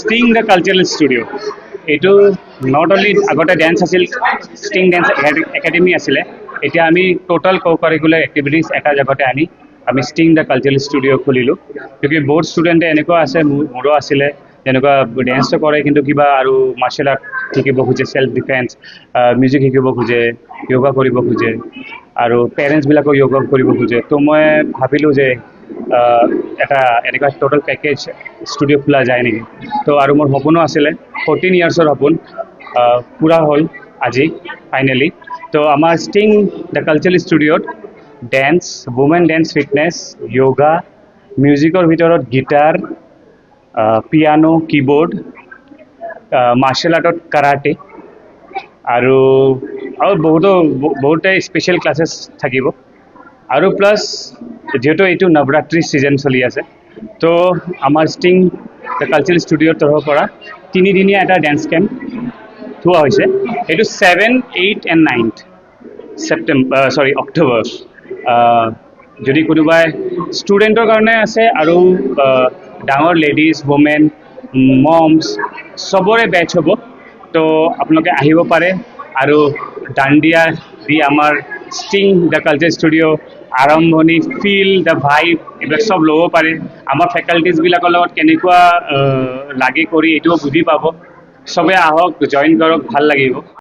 Sting the cultural studio' এইটো not only আগতে dance আছিল, ষ্টিং ডেন্স একাডেমি আছিলে, এতিয়া আমি টোটাল কো কাৰিকুলাৰ এক্টিভিটিজ এটা জেগাতে আনি আমি ষ্টিং দ্য কালচাৰেল ষ্টুডিঅ' খুলিলোঁ। কিউকি বহুত ষ্টুডেণ্টে এনেকুৱা আছে, মোৰো আছিলে যেনেকুৱা ডেন্সটো কৰে কিন্তু কিবা আৰু মাৰ্চেল আৰ্ট শিকিব খোজে, চেল্ফ ডিফেন্স, মিউজিক শিকিব খোজে, য়োগা কৰিব খোজে আৰু পেৰেণ্টছবিলাকো য়োগা কৰিব খোজে। তো মই ভাবিলোঁ যে এটা এনেকুৱা টোটেল পেকেজ ষ্টুডিঅ' খোলা যায় নেকি। তো আৰু মোৰ সপোনো আছিলে, 14 ইয়াৰ্ছৰ সপোন পূৰা হ'ল আজি ফাইনেলি। তো আমাৰ ষ্টিং দ্য কালচাৰেল ষ্টুডিঅ'ত dance, women dance fitness, yoga, মিউজিকৰ ভিতৰত গিটাৰ, পিয়ানো, কীবৰ্ড, মাৰ্চেল আৰ্টত কাৰাটে আৰু বহুতে স্পেচিয়েল ক্লাছেছ থাকিব। আৰু প্লাছ যিহেতু এইটো নৱৰাত্ৰি ছিজন চলি আছে, তো আমাৰ ষ্টিং দ্য কালচাৰেল ষ্টুডিঅ'ৰ তৰফৰ পৰা 3দিনীয়া এটা ডেন্স কেম্প থোৱা হৈছে। এইটো 7, 8 and 9 অক্টোবৰ। যদি কোনোবাই ষ্টুডেণ্টৰ কাৰণে আছে আৰু ডাঙৰ লেডিজ, ৱমেন, মমছ চবৰে বেটছ হ'ব। তো আপোনালোকে আহিব পাৰে আৰু দাণ্ডিয়া দি আমাৰ ষ্টিং দ্য কালচাৰেল ষ্টুডিঅ' আৰম্ভণি, ফিল দ্য ভাইব এইবিলাক চব ল'ব পাৰে। আমাৰ ফেকাল্টিজবিলাকৰ লগত কেনেকুৱা লাগি কৰি এইটোও বুজি পাব। চবে আহক, জইন কৰক, ভাল লাগিব।